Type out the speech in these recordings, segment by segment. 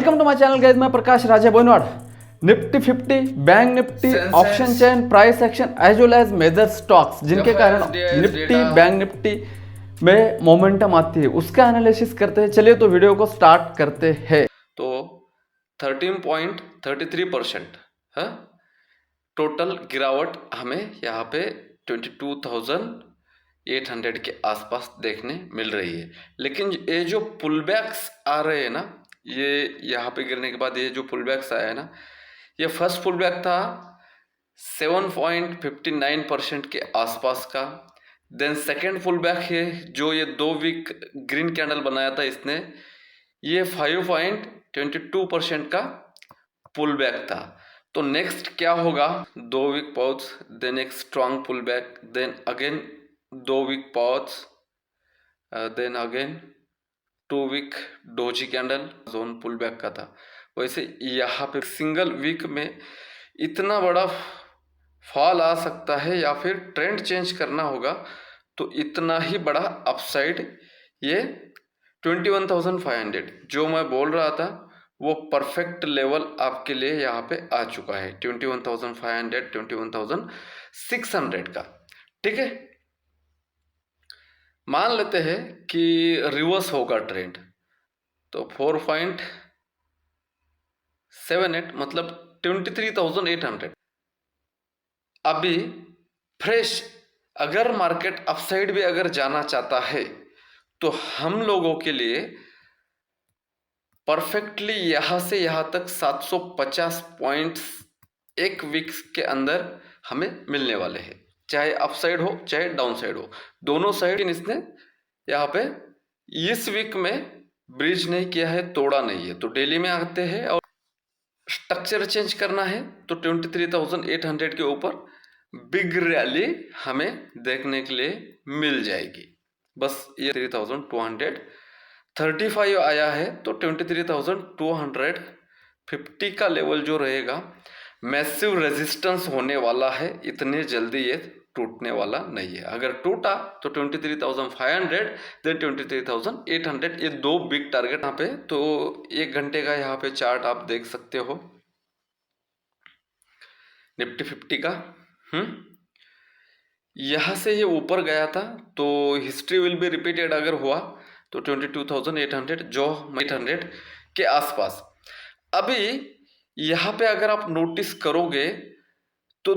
Welcome to my channel guys, मैं Prakash Raja Bonwad. Nifty 50, Bank Nifty, option chain, price action as well as major stocks जिनके कारण Nifty Bank Nifty में momentum आती है, उसका एनालिसिस करते हैं। चलिए तो वीडियो को स्टार्ट करते हैं। तो 13.33% है टोटल गिरावट हमें यहाँ पे 22,800 के आसपास देखने मिल रही है। लेकिन ये जो पुलबैक्स आ रहे हैं ना, ये यहाँ पे गिरने के बाद ये जो पुलबैक्स आया है ना, ये फर्स्ट पुलबैक था 7.59% के आसपास का। देन सेकेंड पुलबैक है जो ये 2 वीक ग्रीन कैंडल बनाया था इसने, ये 5.22% का पुल बैक था। तो नेक्स्ट क्या होगा? 2 वीक पॉज, देन एक strong pull back, then again 2 week pause, then again 2 week doji candle zone pull back का था। वैसे यहाँ पे सिंगल वीक में इतना बड़ा फॉल आ सकता है या फिर ट्रेंड चेंज करना होगा तो इतना ही बड़ा अपसाइड ये 21,500 जो मैं बोल रहा था वो परफेक्ट लेवल आपके लिए यहाँ पे आ चुका है 21,500 21,600 का। ठीक है, मान लेते हैं कि रिवर्स होगा ट्रेंड, तो 4.78 मतलब 23,800 अभी फ्रेश। अगर मार्केट अपसाइड भी अगर जाना चाहता है तो हम लोगों के लिए परफेक्टली यहां से यहां तक 750 पॉइंट्स एक वीक्स के अंदर हमें मिलने वाले हैं, चाहे अपसाइड हो चाहे डाउन साइड हो, दोनों साइड इसने यहाँ पे इस वीक में ब्रिज नहीं किया है, तोड़ा नहीं है। तो डेली में आते हैं और स्ट्रक्चर चेंज करना है तो 23,800 के ऊपर बिग रैली हमें देखने के लिए मिल जाएगी। बस ये 3,235 आया है तो 23,250 का लेवल जो रहेगा मैसिव रेजिस्टेंस होने वाला है, इतने जल्दी ये टूटने वाला नहीं है। अगर टूटा तो 23,500 देन 23,800, ये 2 बिग टारगेट यहाँ पे। तो 1 घंटे का यहाँ पे चार्ट आप देख सकते हो निफ्टी 50 का। यहाँ से ये ऊपर गया था तो हिस्ट्री विल बी रिपीटेड अगर हुआ तो 22,800 जो 800 के आसपास। अभी यहाँ पे अगर आप नोटिस करोगे तो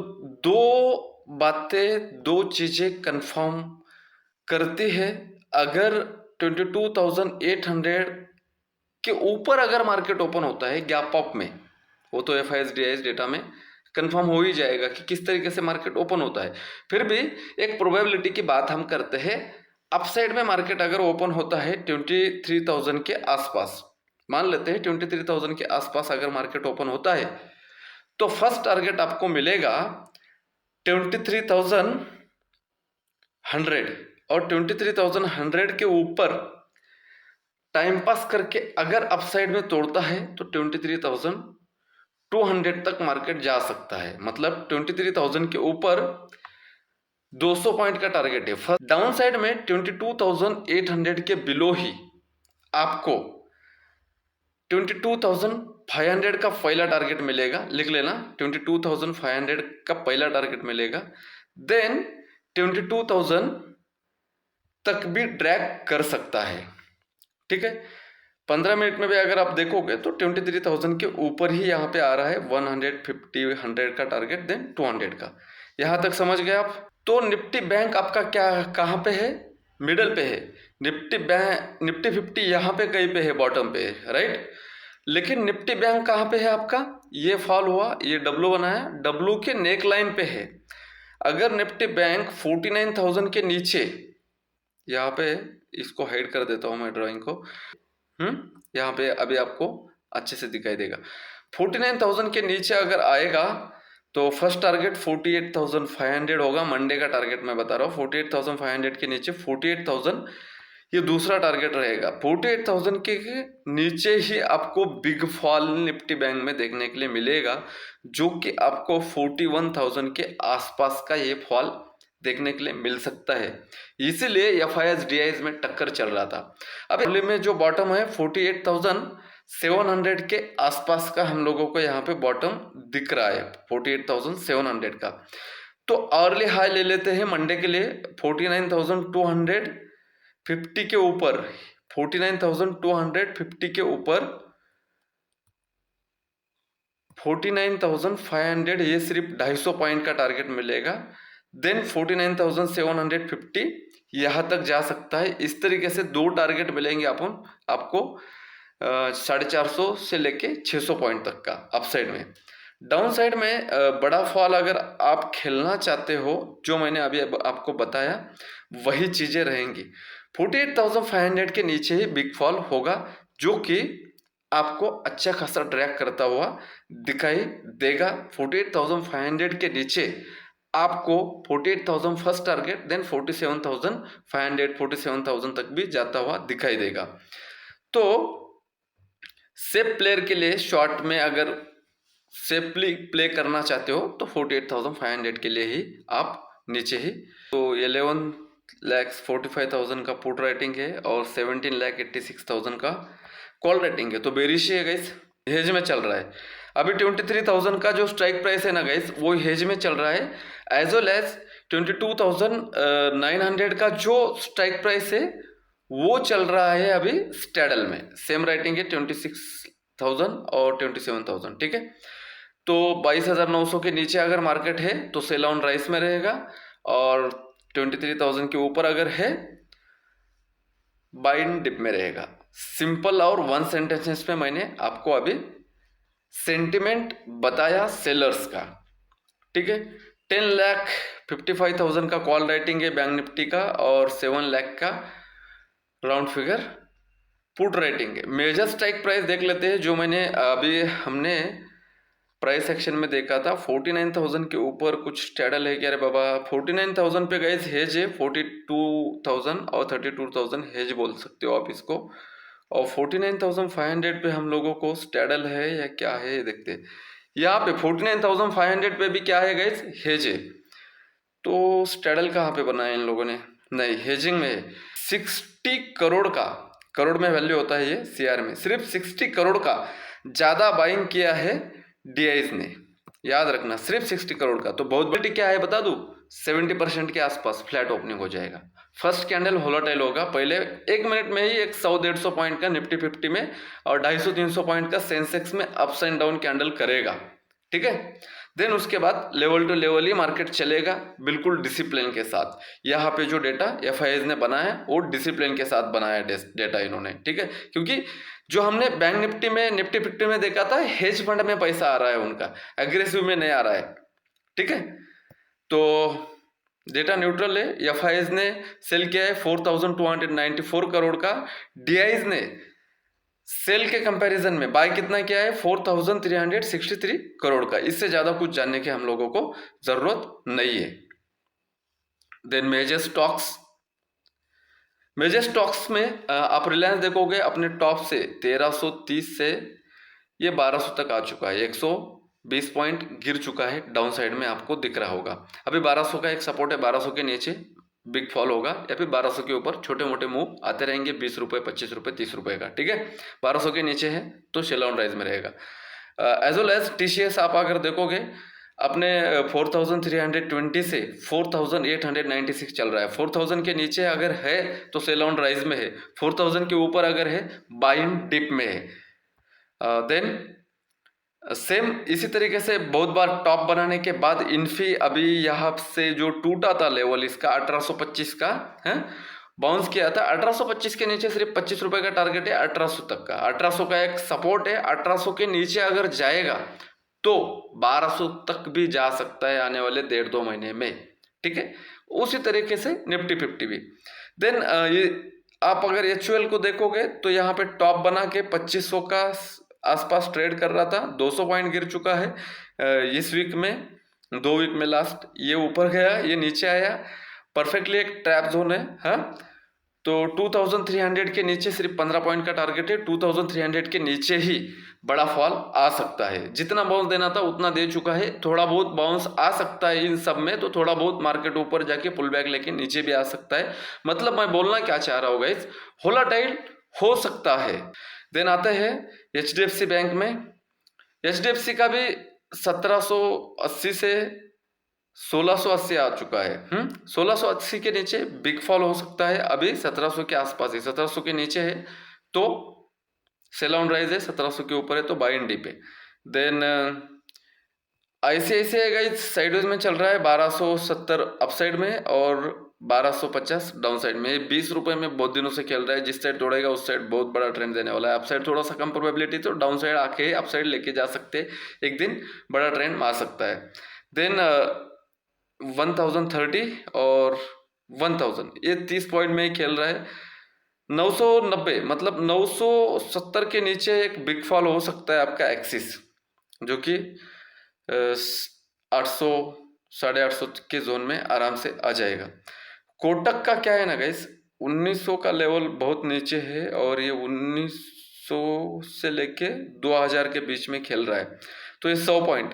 दो चीजें कंफर्म करती है। अगर 22,800 के ऊपर अगर मार्केट ओपन होता है गैप अप में, वो तो FIS डेटा में कंफर्म हो ही जाएगा कि किस तरीके से मार्केट ओपन होता है। फिर भी एक प्रोबेबिलिटी की बात हम करते हैं, अपसाइड में मार्केट अगर ओपन होता है 23,000 के आसपास, मान लेते हैं 23,000 के आसपास अगर मार्केट ओपन होता है तो फर्स्ट टारगेट आपको मिलेगा 23,100 और 23,100 के ऊपर टाइम पास करके अगर अपसाइड में तोड़ता है तो 23,200 तक मार्केट जा सकता है। मतलब 23,000 के ऊपर 200 पॉइंट का टारगेट है। फर्स्ट डाउन साइड में 22,800 के बिलो ही आपको 22,500 का पहला टारगेट मिलेगा, लिख लेना 22,500 का पहला टारगेट मिलेगा। देन 22,000 तक भी ड्रैग कर सकता है। ठीक है, 15 मिनट में भी अगर आप देखोगे तो 23,000 के ऊपर ही यहाँ पे आ रहा है 150 100 का टारगेट, देन 200 का। यहाँ तक समझ गए आप? तो निफ्टी बैंक आपका क्या कहाँ पे है? मिडल पे है। निफ्टी 50 यहाँ पे कहीं पे है, बॉटम पे है, राइट। लेकिन निफ्टी बैंक कहाँ पे है आपका? ये फॉल हुआ, ये डब्लू बनाया, डब्लू के नेक लाइन पे है। अगर निफ्टी बैंक 49,000 के नीचे, यहाँ पे इसको हाइड कर देता हूँ मैं ड्राइंग को, यहाँ पे अभी आपको अच्छे से दिखाई देगा। 49,000 के नीचे अगर आएगा तो फर्स्ट टारगेट 48,500 होगा। मंडे का टारगेट मैं बता रहा हूँ, 48,500 के नीचे 48,000 ये दूसरा टारगेट रहेगा। 48,000 के नीचे ही आपको बिग फॉल निफ्टी बैंक में देखने के लिए मिलेगा, जो कि आपको 41,000 के आसपास का ये फॉल देखने के लिए मिल सकता है। इसीलिए FIS DIs में टक्कर चल रहा था। अब में जो बॉटम है 48,000 48,700 के आसपास का हम लोगों को यहाँ पे बॉटम दिख रहा है 48,700 का। तो अर्ली हाई ले लेते हैं मंडे के लिए 49,250 के ऊपर, 49,250 के ऊपर 49,500, ये सिर्फ 250 पॉइंट का टारगेट मिलेगा। देन 49,750 यहाँ तक जा सकता है। इस तरीके से दो टारगेट मिलेंगे आपको 450 से लेके 600 पॉइंट तक का अपसाइड में। डाउन साइड में बड़ा फॉल अगर आप खेलना चाहते हो, जो मैंने अभी आपको बताया वही चीजें रहेंगी। 48,500 के नीचे ही बिग फॉल होगा, जो कि आपको अच्छा खासा ड्रैग करता हुआ दिखाई देगा। 48,500 के नीचे आपको 48,000 फर्स्ट टारगेट, देन 47,500 47,000 तक भी जाता हुआ दिखाई देगा। तो सेफ प्लेयर के लिए शॉर्ट में अगर सेफली प्ले करना चाहते हो तो 48,500 के लिए ही आप नीचे ही, तो 11,45,000 का पुट राइटिंग है और 17,86,000 का कॉल रेटिंग है। तो बेरिश है गाइस, हेज में चल रहा है। अभी 23,000 का जो स्ट्राइक प्राइस है ना गाइस, वो हेज में चल रहा है, एज वेल एज 22,900 का जो स्ट्राइक प्राइस है वो चल रहा है अभी स्टैडल में। सेम राइटिंग है 26,000 और 27,000, ठीक है। तो 22,900 के नीचे अगर मार्केट है तो सेल ऑन राइस में रहेगा, और 23,000 के ऊपर अगर है बाय इन डिप में रहेगा। सिंपल और वन सेंटेंसेस में मैंने आपको अभी सेंटिमेंट बताया सेलर्स का, ठीक है। 10,55,000 का कॉल राइटिंग है बैंक निफ्टी का, और 7 लाख का राउंड फिगर पुट राइटिंग है। मेजर स्ट्राइक प्राइस देख लेते हैं, जो मैंने अभी हमने प्राइस सेक्शन में देखा था 49,000 के ऊपर कुछ स्टैडल है क्या रे बाबा। 49,000 पे गाइस हेज है 42,000 और 32,000 हेज बोल सकते हो आप इसको, और 49,500 पे हम लोगों को स्टैडल है या क्या है ये देखते हैं। यहाँ पे 49,500 पे भी क्या है गाइस, हेज है। तो स्टैडल कहाँ पे बना है इन लोगों ने, नहीं हेजिंग में है। 60 करोड़ का, करोड़ में वैल्यू होता है ये सीआर में, सिर्फ 60 करोड़ का ज्यादा बाइंग किया है डीआईज ने, याद रखना सिर्फ 60 करोड़ का। तो बहुत बड़ी क्या है बता दूं, 70% के आसपास फ्लैट ओपनिंग हो जाएगा। फर्स्ट कैंडल वोलेटाइल होगा, पहले 1 मिनट में ही 100-150 पॉइंट का निफ्टी 50 में और 250-300 पॉइंट का सेंसेक्स में अप्स एंड डाउन कैंडल करेगा, ठीक है। देन उसके बाद लेवल टू लेवल ही मार्केट चलेगा, बिल्कुल डिसिप्लिन के साथ। यहाँ पे जो डेटा एफआईआईज ने बनाया वो डिसिप्लिन के साथ बनाया डेटा इन्होंने, ठीक है। क्योंकि जो हमने बैंक निफ्टी में निफ्टी 50 में देखा था, हेज फंड में पैसा आ रहा है उनका, एग्रेसिव में नहीं आ रहा है, ठीक है। तो डेटा न्यूट्रल है। एफआईआईज ने सेल किया है 4,294 करोड़ का, डीआईज ने सेल के कंपैरिजन में बाय कितना किया है 4,363 करोड़ का। इससे ज्यादा कुछ जानने की हम लोगों को जरूरत नहीं है। देन मेजर स्टॉक्स में आप रिलायंस देखोगे अपने टॉप से 1330 से ये 1200 तक आ चुका है, 120 पॉइंट गिर चुका है, डाउन साइड में आपको दिख रहा होगा। अभी 1200 का एक सपोर्ट है, 1200 के नीचे बिग फॉल होगा, या फिर 1200 के ऊपर छोटे मोटे मूव आते रहेंगे, 20 रुपए 25 रुपए 30 रुपए का, ठीक है। 1200 के नीचे है तो सेल ऑन राइज में रहेगा। एज वेल एज टीसीएस आप अगर देखोगे अपने 4,320 से 4,896 चल रहा है। 4,000 के नीचे अगर है तो सेल ऑन राइज में है, 4,000 के ऊपर अगर है बाय इन डिप में है। देन सेम इसी तरीके से बहुत बार टॉप बनाने के बाद इन्फी अभी यहाँ से जो टूटा था लेवल इसका 1825 का है, बाउंस किया था। 1825 के नीचे सिर्फ 25 रुपए का टारगेट है, 1800 तक का, 1800 का एक सपोर्ट है। 1800 के नीचे अगर जाएगा तो 1200 तक भी जा सकता है आने वाले 1.5-2 महीने में, ठीक है। उसी तरीके से निफ्टी 50 भी। देन ये आप अगर एचयूएल को देखोगे तो यहाँ पे टॉप बना के 2500 का आसपास ट्रेड कर रहा था, 200 पॉइंट गिर चुका है इस वीक में, 2 वीक में लास्ट। ये ऊपर गया, ये नीचे आया, परफेक्टली एक ट्रैप जोन है, हाँ। तो 2300 के नीचे सिर्फ 15 पॉइंट का टारगेट है, 2300 के नीचे ही बड़ा फॉल आ सकता है। जितना बाउंस देना था उतना दे चुका है, थोड़ा बहुत बाउंस आ सकता है इन सब में, तो थोड़ा बहुत मार्केट ऊपर जाके पुल बैक लेके नीचे भी आ सकता है। मतलब मैं बोलना क्या चाह रहा हूँ गाइस, वोलेटाइल हो सकता है। देन आते हैं HDFC बैंक में। HDFC का भी 1780 से 1680 आ चुका है। 1680 के नीचे बिग फॉल हो सकता है, अभी 1700 के आसपास है, 1700 के नीचे है तो सेल ऑन राइज है, 1700 के ऊपर है तो बाय इन डी पे। देन ICICI गाइस साइडवेज में चल रहा है 1270 अपसाइड में और 1250 डाउन साइड में। 20 रुपए में बहुत दिनों से खेल रहा है, जिस साइड तोड़ेगा उस साइड बहुत बड़ा ट्रेंड देने वाला है। अपसाइड थोड़ा सा कम प्रोबेबिलिटी, तो डाउन साइड आके अपसाइड लेके जा सकते, एक दिन बड़ा ट्रेंड मार सकता है। देन 1030 और 1000 ये 30 पॉइंट में ही खेल रहा है। 990 मतलब 970 के नीचे एक बिग फॉल हो सकता है आपका एक्सिस, जो कि 800 850 के जोन में आराम से आ जाएगा। कोटक का क्या है ना गाइस, 1900 का लेवल बहुत नीचे है और ये 1900 से लेके 2000 के बीच में खेल रहा है, तो ये 100 पॉइंट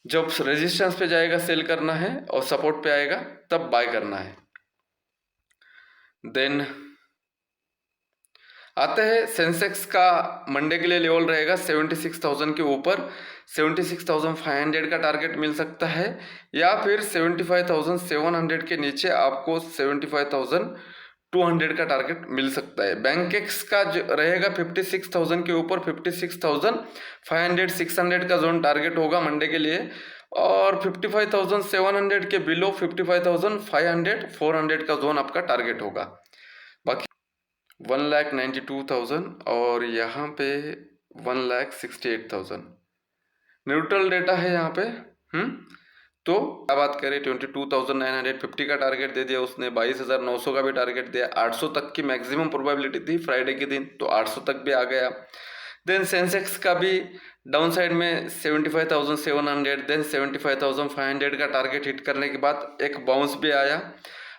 जब रेजिस्टेंस पे जाएगा सेल करना है और सपोर्ट पे आएगा तब बाय करना है। देन आते हैं सेंसेक्स का मंडे के लिए लेवल रहेगा 76,000 के ऊपर, 76,500 का टारगेट मिल सकता है, या फिर 75,700 के नीचे आपको 75,200 का टारगेट मिल सकता है। बैंकेक्स का जो रहेगा 56,000 के ऊपर, 56,500 600 का जोन टारगेट होगा मंडे के लिए, और 55,700 के बिलो 55,500 400 का जोन आपका टारगेट होगा। बाकी 1,92,000 और यहाँ पे 1,68,000 न्यूट्रल डेटा है यहाँ पे। तो क्या बात करें, 22,950 का टारगेट दे दिया उसने, 22,900 का भी टारगेट दिया, 800 तक की मैक्सिमम प्रोबेबिलिटी थी फ्राइडे के दिन, तो 800 तक भी आ गया। देन सेंसेक्स का भी डाउन साइड में 75,700 देन 75,500 का टारगेट हिट करने के बाद एक बाउंस भी आया।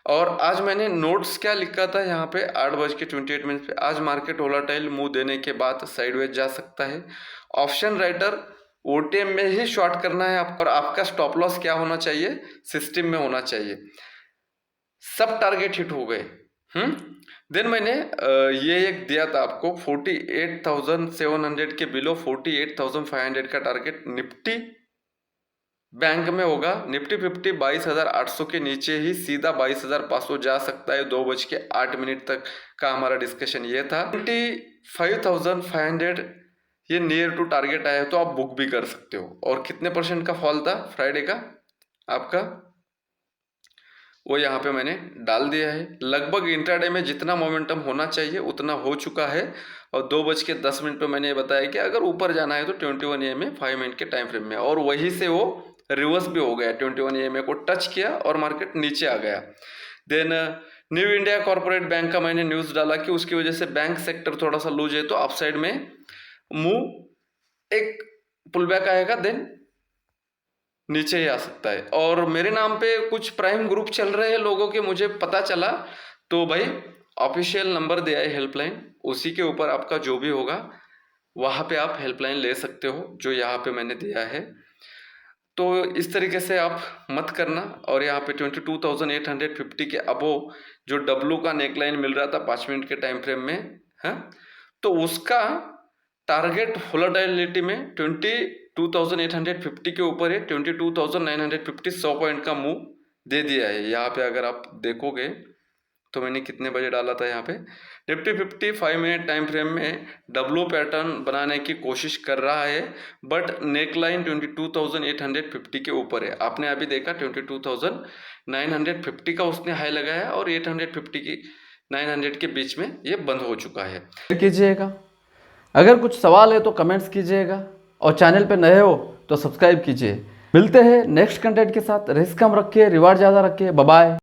और आज मैंने नोट्स क्या लिखा था यहाँ पे 8:28 पे, आज मार्केट वोलेटाइल मुंह देने के बाद साइडवेज जा सकता है। ऑप्शन राइटर OTM में ही शॉर्ट करना है आपको, और आपका स्टॉप लॉस क्या होना चाहिए, सिस्टम में होना चाहिए। सब टारगेट हिट हो गए। देन मैंने ये एक दिया था आपको 48,700 के बिलो 48,500 का टारगेट निफ्टी बैंक में होगा। निफ्टी 50 22,800 के नीचे ही सीधा 22,500 जा सकता है। 2:08 तक का हमारा डिस्कशन ये था। 25,500 ये नियर टू टारगेट आया है, तो आप बुक भी कर सकते हो। और कितने % का फॉल था फ्राइडे का आपका, वो यहाँ पे मैंने डाल दिया है। लगभग इंट्राडे में जितना मोमेंटम होना चाहिए उतना हो चुका है। और 2:10 पे मैंने ये बताया कि अगर ऊपर जाना है तो 21 EMA 5 मिनट के टाइम फ्रेम में, और वहीं से वो रिवर्स भी हो गया, 21 EMA को टच किया और मार्केट नीचे आ गया। Then new India corporate bank का मैंने न्यूज़ डाला कि उसकी वजह से बैंक सेक्टर थोड़ा सा लूज है, तो अपसाइड में मूव एक पुल बैक आएगा, देन नीचे ही आ सकता है। और मेरे नाम पे कुछ प्राइम ग्रुप चल रहे हैं लोगों के, मुझे पता चला, तो भाई ऑफिशियल नंबर दिया है हेल्पलाइन, उसी के ऊपर आपका जो भी होगा वहाँ पे आप हेल्पलाइन ले सकते हो, जो यहाँ पे मैंने दिया है। तो इस तरीके से आप मत करना। और यहाँ पे 22,850 के अबो जो W का नेकलाइन मिल रहा था 5 मिनट के टाइम फ्रेम में है, तो उसका टारगेट वोलेटिलिटी में 22,850 के ऊपर है, 22,950 100 पॉइंट का मूव दे दिया है। यहाँ पे अगर आप देखोगे तो मैंने कितने बजे डाला था, यहाँ पे निफ्टी 50 5 मिनट टाइम फ्रेम में W पैटर्न बनाने की कोशिश कर रहा है, बट नेकलाइन 22,850 के ऊपर है। आपने अभी देखा 22,950 का उसने हाई लगाया और 850 की 900 के बीच में ये बंद हो चुका है। कीजिएगा, अगर कुछ सवाल है तो कमेंट्स कीजिएगा, और चैनल पे नए हो तो सब्सक्राइब कीजिए। मिलते हैं नेक्स्ट कंटेंट के साथ। रिस्क कम रखिए, रिवार्ड ज़्यादा रखिए। Bye bye.